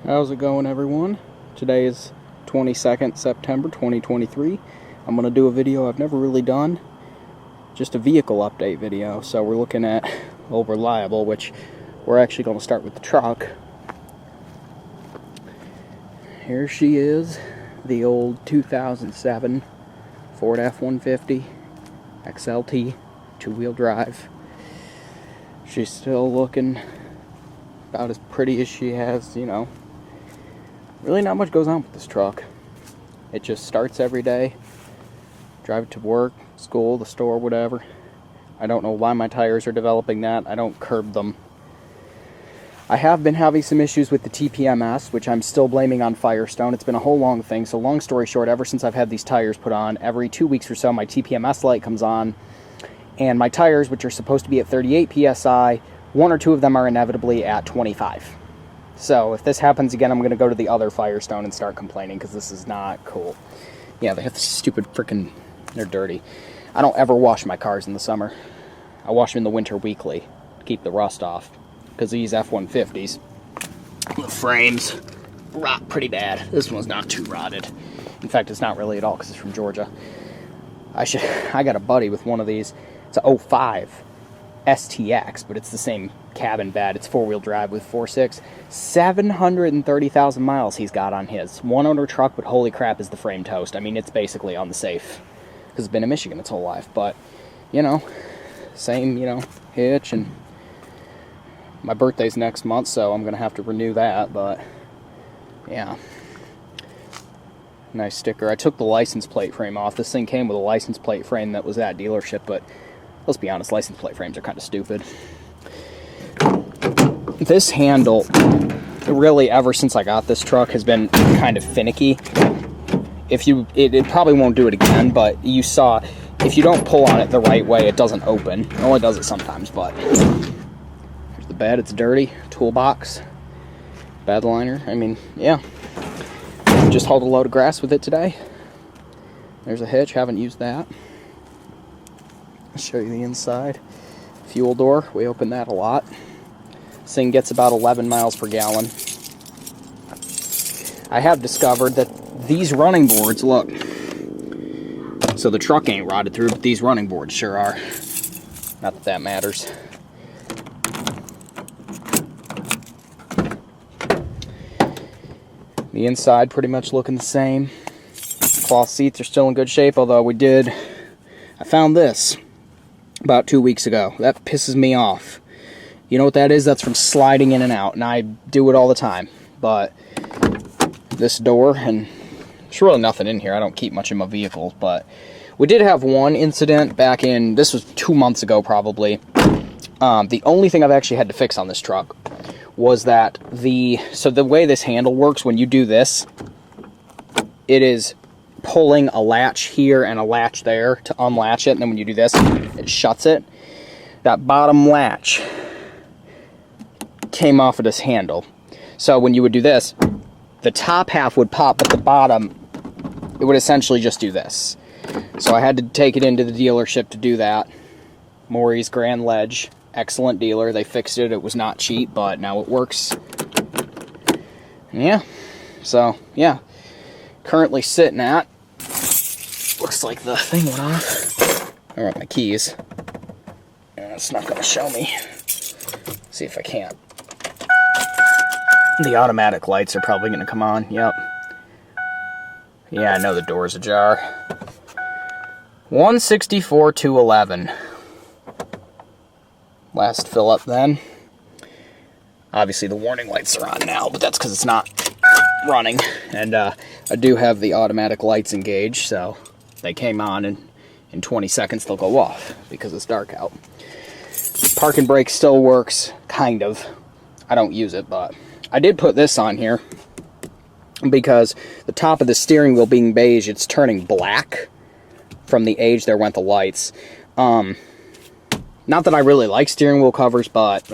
How's it going, everyone? Today is 22nd September 2023. I'm going to do a video I've never really done, just a vehicle update video. So we're looking at Old Reliable, which we're actually going to start with the truck. Here she is, the old 2007 Ford F-150 XLT two-wheel drive. She's still looking about as pretty as she has, you know. Really not much goes on with this truck. It just starts every day, drive it to work, school, the store, whatever. I don't know why my tires are developing that. I don't curb them. I have been having some issues with the TPMS, which I'm still blaming on Firestone. It's been a whole long thing, so long story short, ever since I've had these tires put on, every 2 weeks or so my TPMS light comes on, and my tires, which are supposed to be at 38 PSI, one or two of them are inevitably at 25. So if this happens again, I'm going to go to the other Firestone and start complaining, because this is not cool. Yeah, they have this stupid freaking... they're dirty. I don't ever wash my cars in the summer. I wash them in the winter weekly to keep the rust off, because these F-150s, the frames rot pretty bad. This one's not too rotted. In fact, it's not really at all, because it's from Georgia. I got a buddy with one of these. It's a 05 STX, but it's the same cabin bed. It's four-wheel drive with 4.6. 730,000 miles he's got on his. One-owner truck, but holy crap is the frame toast. I mean, it's basically on the safe, because it's been in Michigan its whole life. But, you know, same, you know, hitch, and my birthday's next month, so I'm going to have to renew that, but, yeah. Nice sticker. I took the license plate frame off. This thing came with a license plate frame that was at dealership, but let's be honest, license plate frames are kind of stupid. This handle, really ever since I got this truck, has been kind of finicky. It probably won't do it again, but you saw, if you don't pull on it the right way, it doesn't open. It only does it sometimes, but here's the bed. It's dirty. Toolbox. Bed liner. I mean, yeah. Just hauled a load of grass with it today. There's a hitch. Haven't used that. I'll show you the inside. Fuel door. We open that a lot. This thing gets about 11 miles per gallon. I have discovered that these running boards, look, so the truck ain't rotted through, but these running boards sure are. Not that that matters. The inside pretty much looking the same. Cloth seats are still in good shape, although I found this about 2 weeks ago. That pisses me off. You know what that is? That's from sliding in and out, and I do it all the time. But this door, and there's really nothing in here. I don't keep much in my vehicles, but we did have one incident back in, this was 2 months ago probably. The only thing I've actually had to fix on this truck was that so the way this handle works, when you do this, it is pulling a latch here and a latch there to unlatch it, and then when you do this, it shuts it. That bottom latch came off of this handle. So when you would do this, the top half would pop, but the bottom, it would essentially just do this. So I had to take it into the dealership to do that. Maury's Grand Ledge, excellent dealer. They fixed it. It was not cheap, but now it works. Yeah. So, yeah. Currently sitting at, looks like the thing went off. I want my keys. It's not going to show me. See if I can't. The automatic lights are probably going to come on. Yep. Yeah, I know the door's ajar. 164,211. Last fill up then. Obviously the warning lights are on now, but that's because it's not running. And I do have the automatic lights engaged, so they came on, and in 20 seconds they'll go off because it's dark out. Park and brake still works, kind of. I don't use it, but I did put this on here because the top of the steering wheel being beige, it's turning black from the age there went the lights. Not that I really like steering wheel covers, but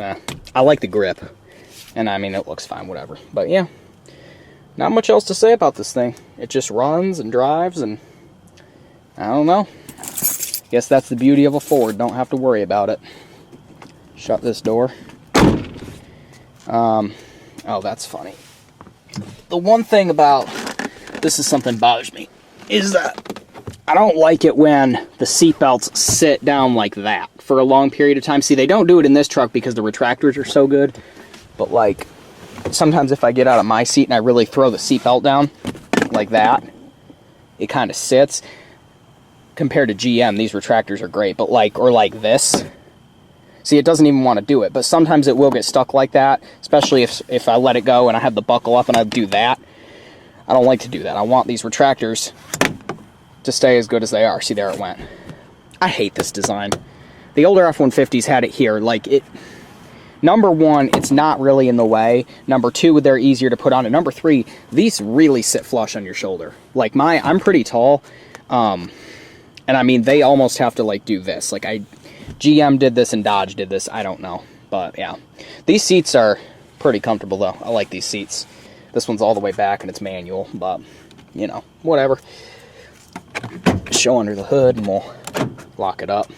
I like the grip. And I mean, it looks fine, whatever. But yeah, not much else to say about this thing. It just runs and drives, and I don't know. Guess that's the beauty of a Ford. Don't have to worry about it. Shut this door. Oh, that's funny. The one thing about this is something that bothers me, is that I don't like it when the seat belts sit down like that for a long period of time. See, they don't do it in this truck because the retractors are so good, but like sometimes if I get out of my seat and I really throw the seat belt down like that, it kind of sits. Compared to GM, these retractors are great, but like, or like this. See, it doesn't even want to do it, but sometimes it will get stuck like that, especially if I let it go and I have the buckle up and I do that. I don't like to do that. I want these retractors to stay as good as they are. See, there it went. I hate this design. The older F-150s had it here. Like, it... Number one, it's not really in the way. Number two, they're easier to put on. And number three, these really sit flush on your shoulder. Like, I'm pretty tall. And I mean, they almost have to, like, do this. Like, GM did this and Dodge did this. I don't know. But, yeah. These seats are pretty comfortable, though. I like these seats. This one's all the way back and it's manual. But, you know, whatever. Show under the hood and we'll lock it up.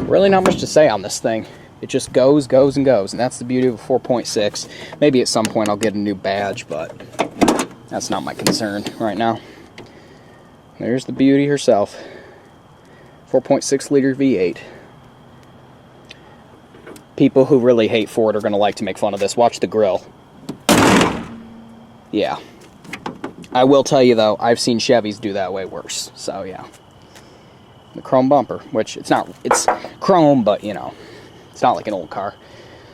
Really not much to say on this thing. It just goes, and goes. And that's the beauty of a 4.6. Maybe at some point I'll get a new badge, but that's not my concern right now. There's the beauty herself. 4.6 liter V8. People who really hate Ford are going to like to make fun of this. Watch the grill. Yeah. I will tell you, though, I've seen Chevys do that way worse. So, yeah. The chrome bumper, which it's chrome, but, you know, it's not like an old car.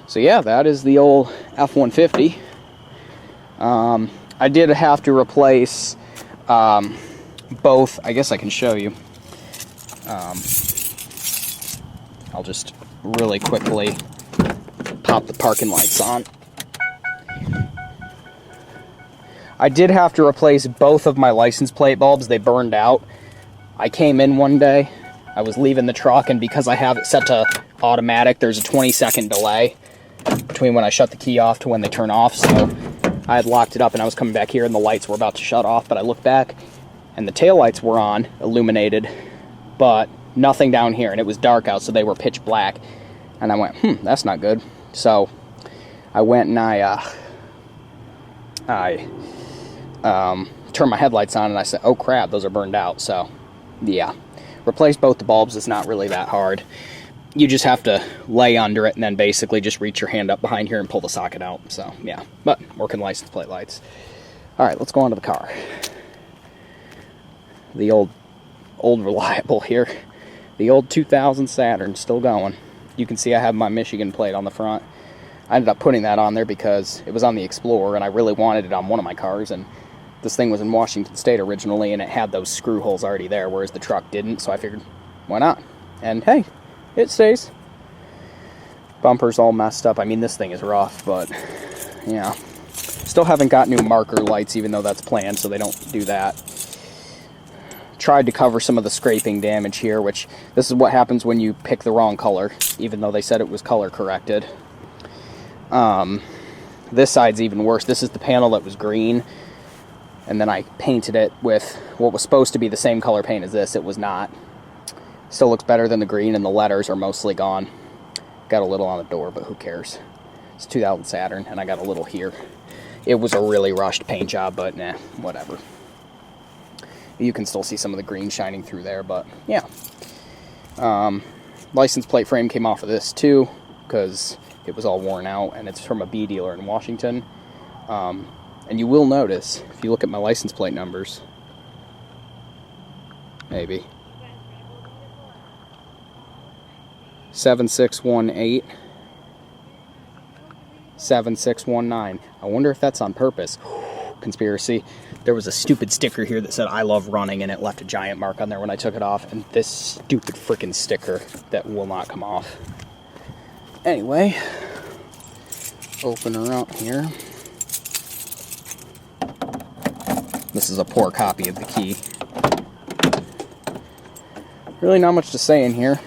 So, yeah, that is the old F-150. I did have to replace both. I guess I can show you. I'll just really quickly pop the parking lights on. I did have to replace both of my license plate bulbs. They burned out. I came in one day, I was leaving the truck, and because I have it set to automatic, there's a 20-second delay between when I shut the key off to when they turn off, so I had locked it up and I was coming back here and the lights were about to shut off, but I looked back and the taillights were on, illuminated, but nothing down here, and it was dark out, so they were pitch black, and I went, that's not good. So I went and I turned my headlights on and I said, oh crap, those are burned out. So yeah, replace both the bulbs. It's not really that hard. You just have to lay under it and then basically just reach your hand up behind here and pull the socket out. So yeah, but working license plate lights. All right, let's go on to the car. The old reliable here. The old 2000 Saturn, still going. You can see I have my Michigan plate on the front. I ended up putting that on there because it was on the Explorer and I really wanted it on one of my cars, and this thing was in Washington State originally and it had those screw holes already there, whereas the truck didn't, so I figured, why not? And hey, it stays. Bumper's all messed up. I mean, this thing is rough, but yeah. Still haven't got new marker lights, even though that's planned, so they don't do that. Tried to cover some of the scraping damage here, which this is what happens when you pick the wrong color, even though they said it was color corrected. This side's even worse. This is the panel that was green, and then I painted it with what was supposed to be the same color paint as this. It was not. Still looks better than the green, and the letters are mostly gone. Got a little on the door, but who cares? It's 2000 Saturn, and I got a little here. It was a really rushed paint job, but nah, whatever. You can still see some of the green shining through there, but yeah. License plate frame came off of this too, because it was all worn out, and it's from a B dealer in Washington. And you will notice, if you look at my license plate numbers, maybe 7618, 7619. I wonder if that's on purpose. Conspiracy. There was a stupid sticker here that said I love running, and it left a giant mark on there when I took it off, and this stupid freaking sticker that will not come off. Anyway, open her up here. This is a poor copy of the key. Really not much to say in here.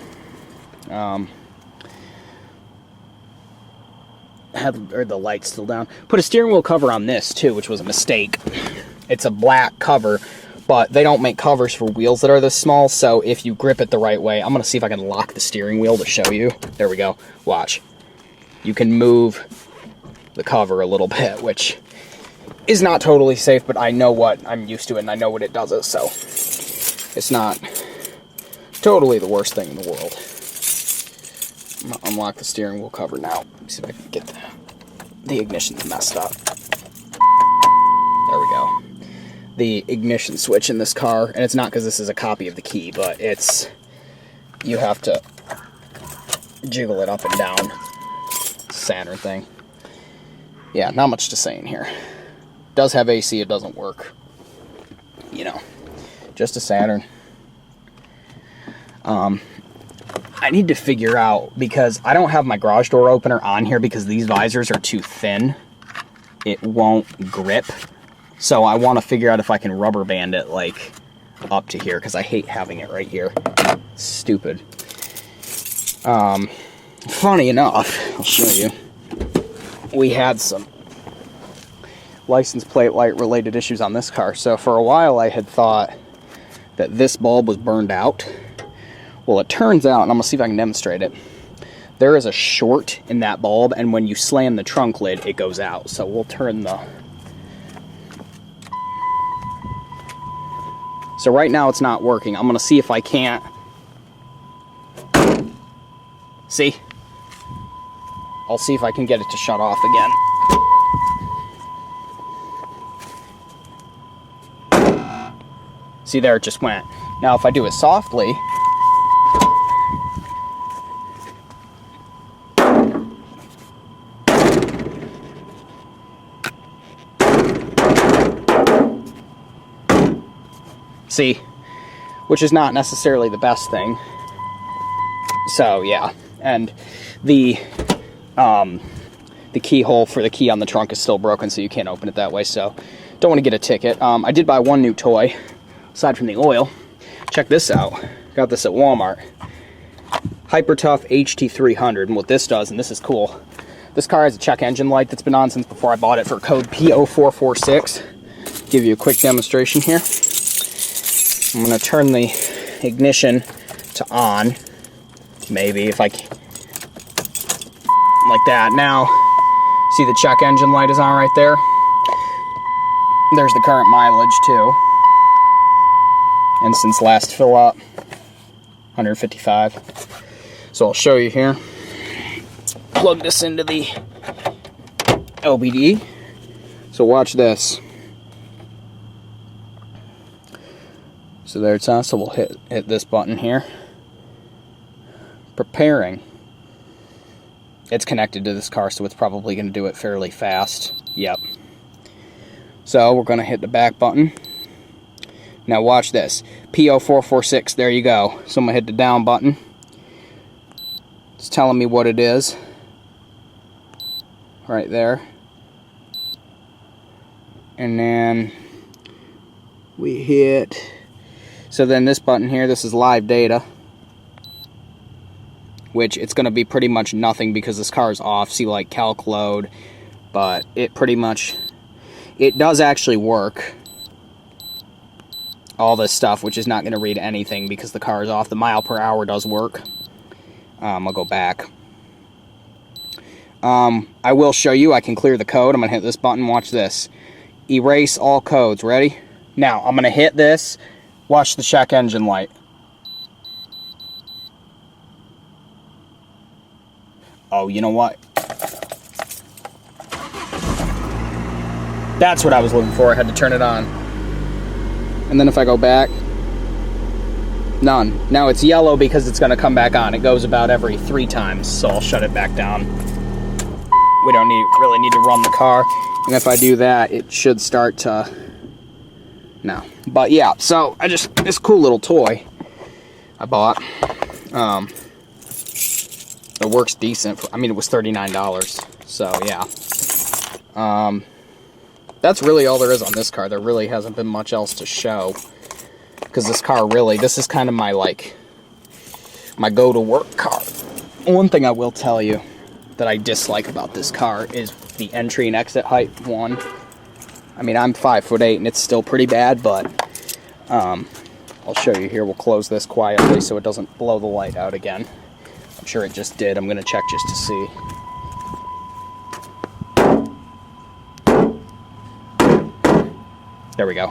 Had the lights still down. Put a steering wheel cover on this too, which was a mistake. It's a black cover, but they don't make covers for wheels that are this small, so if you grip it the right way, I'm gonna see if I can lock the steering wheel to show you. There we go. Watch. You can move the cover a little bit, which is not totally safe, but I know what I'm used to it and I know what it does it, so it's not totally the worst thing in the world. I'm gonna unlock the steering wheel cover now. Let me see if I can get the ignition's messed up. There we go. The ignition switch in this car, and it's not because this is a copy of the key, but it's, you have to jiggle it up and down. Saturn thing. Yeah, not much to say in here. Does have AC, it doesn't work. You know, just a Saturn. I need to figure out, because I don't have my garage door opener on here because these visors are too thin. It won't grip. So I want to figure out if I can rubber band it, like, up to here, because I hate having it right here. Stupid. Funny enough, I'll show you. We had some license plate light related issues on this car. So for a while I had thought that this bulb was burned out. Well, it turns out, and I'm going to see if I can demonstrate it, there is a short in that bulb, and when you slam the trunk lid, it goes out. So we'll turn the... So right now it's not working. I'm going to see if I can't... See? I'll see if I can get it to shut off again. See, there it just went. Now if I do it softly... See, which is not necessarily the best thing. So yeah, and the keyhole for the key on the trunk is still broken, so you can't open it that way. So don't want to get a ticket. I did buy one new toy aside from the oil. Check this out. Got this at Walmart. Hyper Tough HT300, and what this does, and this is cool. This car has a check engine light that's been on since before I bought it for code P0446. Give you a quick demonstration here. I'm going to turn the ignition to on, maybe if I can, like that. Now, see the check engine light is on right there? There's the current mileage too. And since last fill up, 155. So I'll show you here. Plug this into the LBD. So watch this. So there it's on, so we'll hit this button here. Preparing. It's connected to this car, so it's probably going to do it fairly fast. Yep. So we're going to hit the back button. Now watch this. P0446, there you go. So I'm going to hit the down button. It's telling me what it is. Right there. And then we hit... So then this button here, this is live data, which it's going to be pretty much nothing because this car is off. See, like calc load, but it pretty much, it does actually work. All this stuff, which is not going to read anything because the car is off. The mile per hour does work. I'll go back. I will show you. I can clear the code. I'm going to hit this button. Watch this. Erase all codes. Ready? Now, I'm going to hit this. Watch the check engine light. Oh, you know what? That's what I was looking for. I had to turn it on. And then if I go back, none. Now it's yellow because it's going to come back on. It goes about every 3 times, so I'll shut it back down. We don't really need to run the car. And if I do that, it should start to... No. But yeah, so this cool little toy I bought. It works decent. I mean, it was $39. So yeah. That's really all there is on this car. There really hasn't been much else to show. Because this car really, this is kind of my, like, my go-to-work car. One thing I will tell you that I dislike about this car is the entry and exit height, one. I mean, I'm 5'8", and it's still pretty bad, but I'll show you here. We'll close this quietly so it doesn't blow the light out again. I'm sure it just did. I'm going to check just to see. There we go.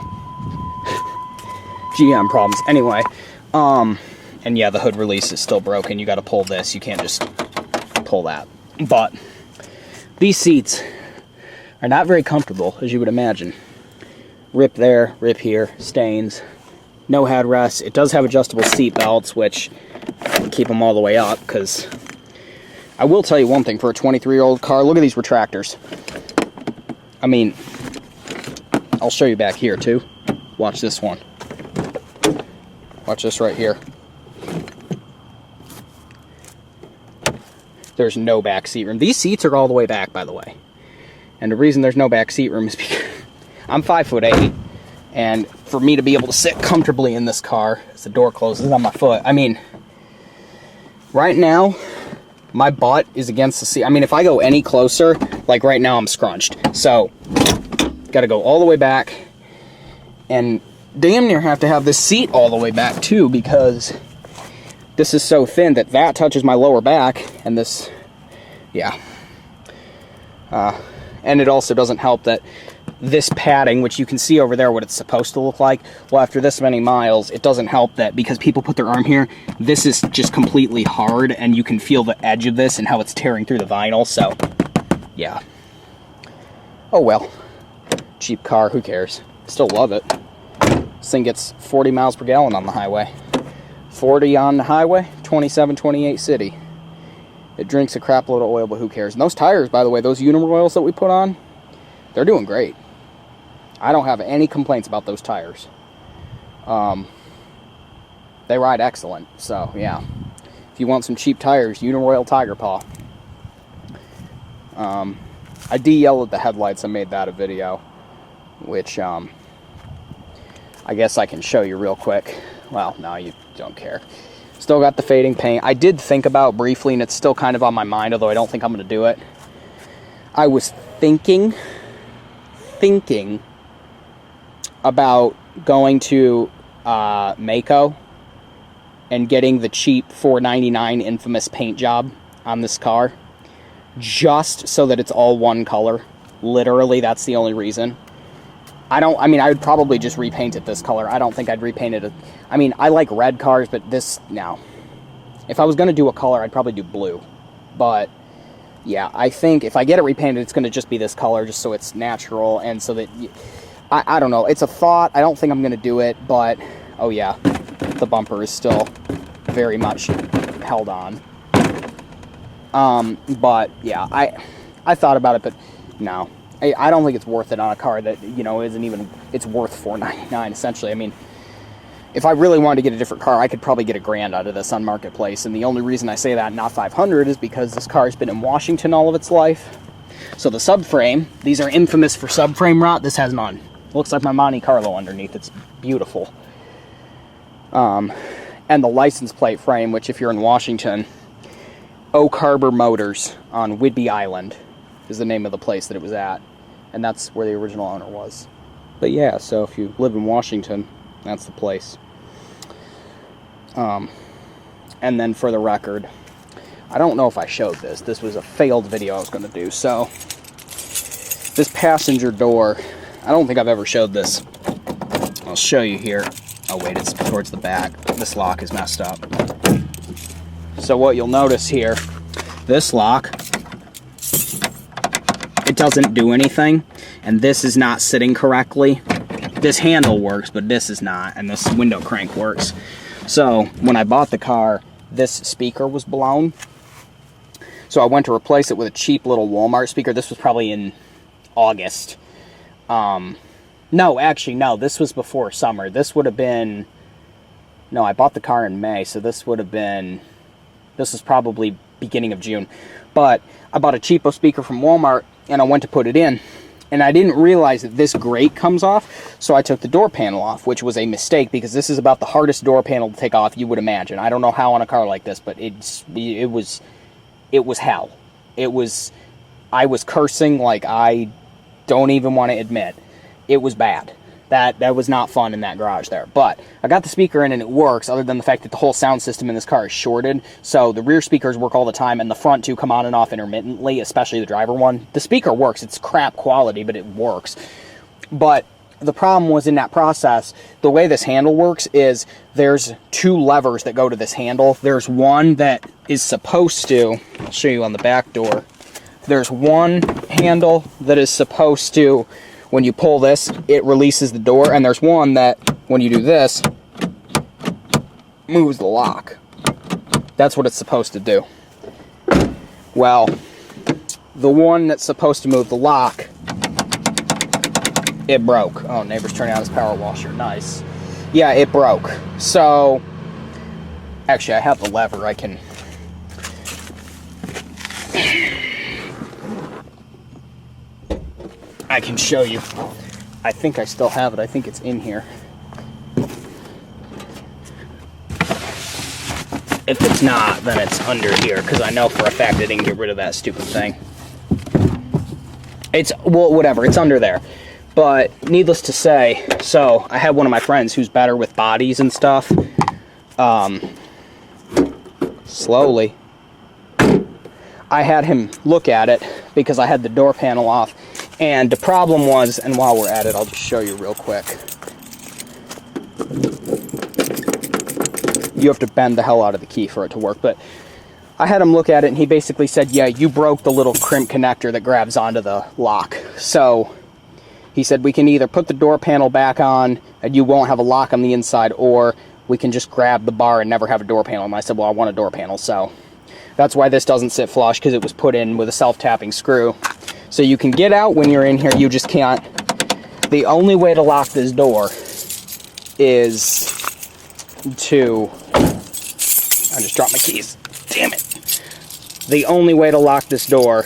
GM problems. Anyway, and yeah, the hood release is still broken. You got to pull this. You can't just pull that. But these seats are not very comfortable, as you would imagine. Rip there, rip here, stains. No headrests. It does have adjustable seat belts, which keep them all the way up, because I will tell you one thing, for a 23-year-old car, look at these retractors. I mean, I'll show you back here too. Watch this one. Watch this right here. There's no back seat room. These seats are all the way back, by the way. And the reason there's no back seat room is because I'm 5'8", and for me to be able to sit comfortably in this car as the door closes on my foot, I mean, right now, my butt is against the seat. I mean, if I go any closer, like right now, I'm scrunched. So, gotta go all the way back, and damn near have to have this seat all the way back too, because this is so thin that that touches my lower back, and this, yeah. And it also doesn't help that this padding, which you can see over there what it's supposed to look like, well, after this many miles, it doesn't help that because people put their arm here, this is just completely hard, and you can feel the edge of this and how it's tearing through the vinyl, so, yeah. Oh well. Cheap car, who cares? Still love it. This thing gets 40 miles per gallon on the highway. 40 on the highway, 27, 28 city. It drinks a crap load of oil, but who cares? And those tires, by the way, those Uniroyals that we put on, they're doing great. I don't have any complaints about those tires. They ride excellent, so yeah. If you want some cheap tires, Uniroyal Tiger Paw. I de-yellowed the headlights and made that a video, which I guess I can show you real quick. Well, no, you don't care. Still got the fading paint. I did think about briefly, and it's still kind of on my mind, although I don't think I'm going to do it. I was thinking about going to Mako and getting the cheap $4.99 infamous paint job on this car, just so that it's all one color. Literally, that's the only reason. I mean, I would probably just repaint it this color. I don't think I'd repaint it. I mean, I like red cars, but this, no. If I was going to do a color, I'd probably do blue. But, yeah, I think if I get it repainted, it's going to just be this color, just so it's natural, and so that, I don't know. It's a thought. I don't think I'm going to do it, but, oh yeah, the bumper is still very much held on. But, yeah, I thought about it, but no. I don't think it's worth it on a car that, you know, isn't even, it's worth $4.99 essentially. I mean, if I really wanted to get a different car, I could probably get $1,000 out of this on Marketplace, and the only reason I say that, not $500, is because this car's been in Washington all of its life. So the subframe, these are infamous for subframe rot, this has none. Looks like my Monte Carlo underneath, it's beautiful. And the license plate frame, which if you're in Washington, Oak Harbor Motors on Whidbey Island is the name of the place that it was at, and that's where the original owner was. But yeah, so if you live in Washington, that's the place. And then for the record, I don't know if I showed this. This was a failed video I was going to do. So this passenger door, I don't think I've ever showed this. I'll show you here. Oh wait, it's towards the back. This lock is messed up. So what you'll notice here, this lock, it doesn't do anything, and this is not sitting correctly. This handle works, but this is not, and this window crank works. So when I bought the car, this speaker was blown. So I went to replace it with a cheap little Walmart speaker. This was probably in August. No, actually, no, this was before summer. This would have been, no, I bought the car in May, so this would have been, this was probably beginning of June. But I bought a cheapo speaker from Walmart, and I went to put it in, and I didn't realize that this grate comes off, so I took the door panel off, which was a mistake, because this is about the hardest door panel to take off you would imagine. I don't know how on a car like this, but it was hell. I was cursing like I don't even want to admit. It was bad. That was not fun in that garage there. But I got the speaker in and it works, other than the fact that the whole sound system in this car is shorted. So the rear speakers work all the time, and the front two come on and off intermittently, especially the driver one. The speaker works. It's crap quality, but it works. But the problem was in that process, the way this handle works is there's 2 levers that go to this handle. There's one that is supposed to, I'll show you on the back door. There's one handle that is supposed to, when you pull this, it releases the door. And there's one that, when you do this, moves the lock. That's what it's supposed to do. Well, the one that's supposed to move the lock, it broke. Oh, neighbor's turning on his power washer. Nice. Yeah, it broke. So, actually, I have the lever. I can... show you. I think I still have it. I think it's in here. If it's not, then it's under here, because I know for a fact I didn't get rid of that stupid thing. It's, well, whatever. It's under there. But needless to say, so I had one of my friends who's better with bodies and stuff. Slowly. I had him look at it because I had the door panel off. And the problem was, and while we're at it, I'll just show you real quick. You have to bend the hell out of the key for it to work. But I had him look at it, and he basically said, yeah, you broke the little crimp connector that grabs onto the lock. So... he said, we can either put the door panel back on and you won't have a lock on the inside, or we can just grab the bar and never have a door panel. And I said, well, I want a door panel. So that's why this doesn't sit flush, because it was put in with a self-tapping screw. So you can get out when you're in here, you just can't. The only way to lock this door is to... I just dropped my keys. Damn it. The only way to lock this door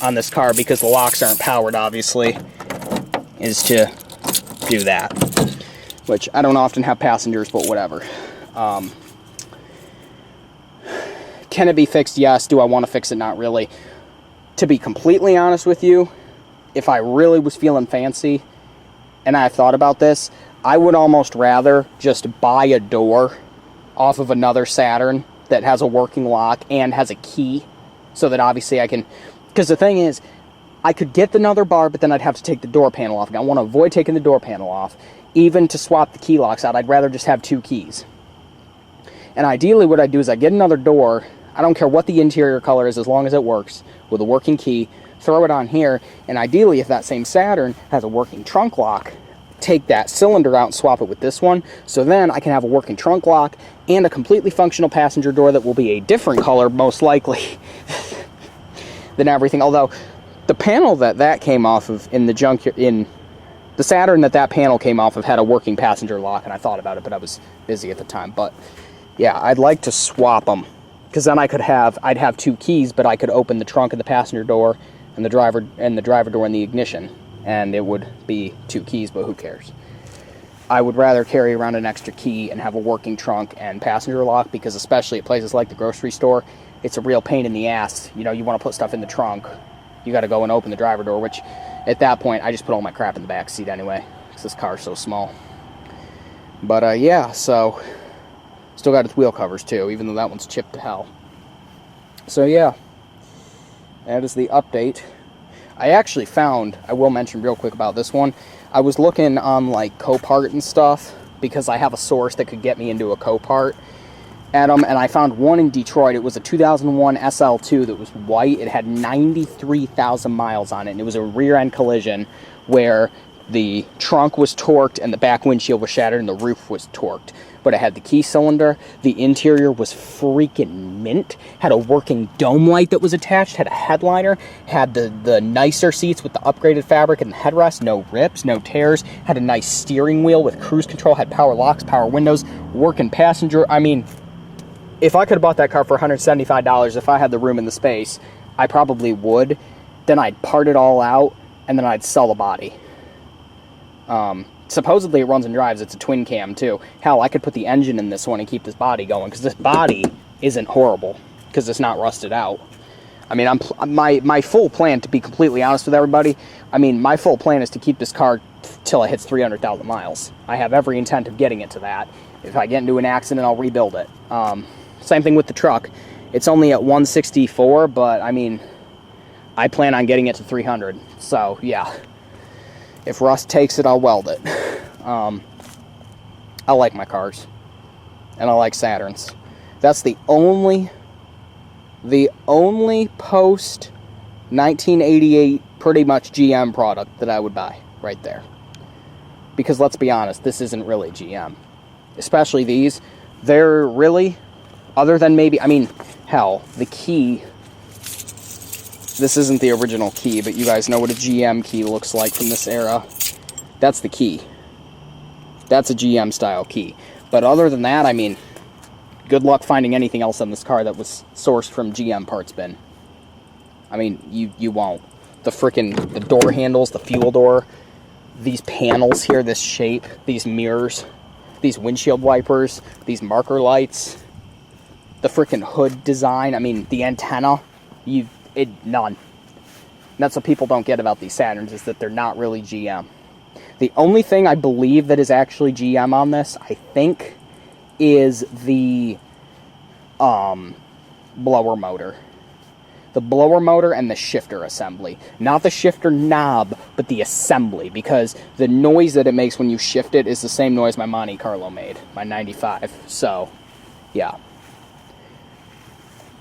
on this car, because the locks aren't powered, obviously, is to do that, which I don't often have passengers, but whatever. Can it be fixed? Yes. Do I want to fix it? Not really. To be completely honest with you, if I really was feeling fancy, and I thought about this, I would almost rather just buy a door off of another Saturn that has a working lock and has a key, so that obviously I can, because the thing is, I could get another bar, but then I'd have to take the door panel off. And I want to avoid taking the door panel off. Even to swap the key locks out, I'd rather just have 2 keys. And ideally what I'd do is I'd get another door. I don't care what the interior color is, as long as it works, with a working key. Throw it on here. And ideally, if that same Saturn has a working trunk lock, take that cylinder out and swap it with this one. So then I can have a working trunk lock and a completely functional passenger door that will be a different color, most likely, than everything. Although... the panel that came off of in the the Saturn that panel came off of had a working passenger lock, and I thought about it, but I was busy at the time. But yeah, I'd like to swap them, because then I'd have 2 keys, but I could open the trunk and the passenger door and the driver door and the ignition, and it would be 2 keys, but who cares? I would rather carry around an extra key and have a working trunk and passenger lock, because especially at places like the grocery store, it's a real pain in the ass. You know, you want to put stuff in the trunk. You got to go and open the driver door, which at that point, I just put all my crap in the back seat anyway, because this car's so small. But yeah, so still got its wheel covers too, even though that one's chipped to hell. So yeah, that is the update. I actually found, I will mention real quick about this one, I was looking on like Copart and stuff, because I have a source that could get me into a Copart. And I found one in Detroit. It was a 2001 SL2 that was white. It had 93,000 miles on it, and it was a rear-end collision where the trunk was torqued and the back windshield was shattered and the roof was torqued. But it had the key cylinder. The interior was freaking mint. Had a working dome light that was attached. Had a headliner. Had the nicer seats with the upgraded fabric and the headrest. No rips, no tears. Had a nice steering wheel with cruise control. Had power locks, power windows, working passenger. I mean... if I could have bought that car for $175, if I had the room and the space, I probably would. Then I'd part it all out, and then I'd sell the body. Supposedly it runs and drives. It's a twin cam, too. Hell, I could put the engine in this one and keep this body going, because this body isn't horrible, because it's not rusted out. I mean, my full plan, to be completely honest with everybody, I mean, my full plan is to keep this car till it hits 300,000 miles. I have every intent of getting it to that. If I get into an accident, I'll rebuild it. Same thing with the truck. It's only at 164, but I mean, I plan on getting it to 300. So yeah, If rust takes it, I'll weld it. I like my cars. And I like Saturns. That's the only post 1988 pretty much GM product that I would buy right there. Because let's be honest, this isn't really GM. Especially these. They're really, other than maybe, I mean, hell, the key. This isn't the original key, but you guys know what a GM key looks like from this era. That's the key. That's a GM style key. But other than that, I mean, good luck finding anything else on this car that was sourced from GM parts bin. I mean, you won't. The door handles, the fuel door, these panels here, this shape, these mirrors, these windshield wipers, these marker lights, the freaking hood design, I mean, the antenna, none. And that's what people don't get about these Saturns, is that they're not really GM. The only thing I believe that is actually GM on this, I think, is the blower motor. The blower motor and the shifter assembly. Not the shifter knob, but the assembly, because the noise that it makes when you shift it is the same noise my Monte Carlo made, my 95. So, yeah.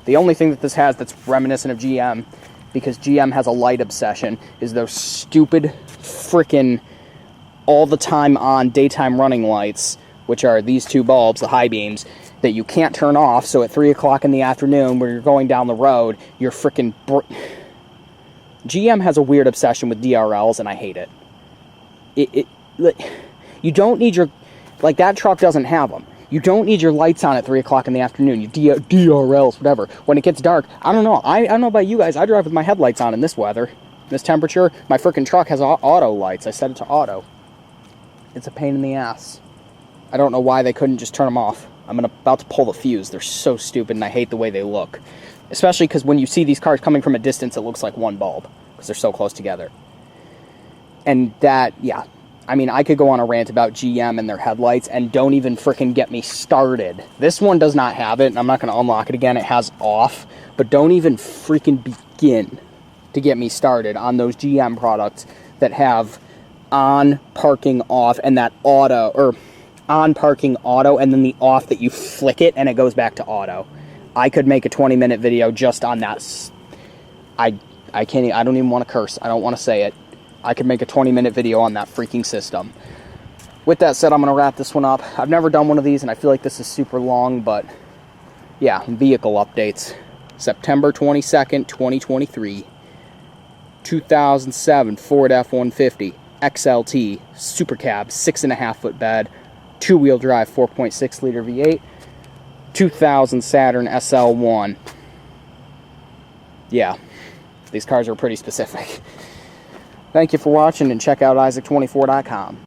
The only thing that this has that's reminiscent of GM, because GM has a light obsession, is those stupid frickin' all the time on daytime running lights, which are these two bulbs, the high beams, that you can't turn off, so at 3 o'clock in the afternoon when you're going down the road, you're frickin' GM has a weird obsession with DRLs, and I hate it. You don't need your, like, that truck doesn't have them. You don't need your lights on at 3 o'clock in the afternoon, you DRLs, whatever. When it gets dark, I don't know. I don't know about you guys, I drive with my headlights on in this weather. This temperature, my frickin' truck has auto lights. I set it to auto. It's a pain in the ass. I don't know why they couldn't just turn them off. I'm about to pull the fuse. They're so stupid, and I hate the way they look. Especially because when you see these cars coming from a distance, it looks like one bulb, because they're so close together. And that, yeah. I mean, I could go on a rant about GM and their headlights, and don't even frickin' get me started. This one does not have it, and I'm not going to unlock it again. It has off. But don't even freaking begin to get me started on those GM products that have on, parking, off, and that auto, or on, parking, auto, and then the off that you flick it and it goes back to auto. I could make a 20-minute video just on that. I can't, I don't even want to curse. I don't want to say it. I could make a 20-minute video on that freaking system. With that said, I'm going to wrap this one up. I've never done one of these, and I feel like this is super long, but yeah, vehicle updates. September 22nd, 2023. 2007 Ford F-150 XLT Super Cab, 6.5 foot bed, 2-wheel drive, 4.6 liter V8, 2000 Saturn SL1. Yeah, these cars are pretty specific. Thank you for watching, and check out Isaac24.com.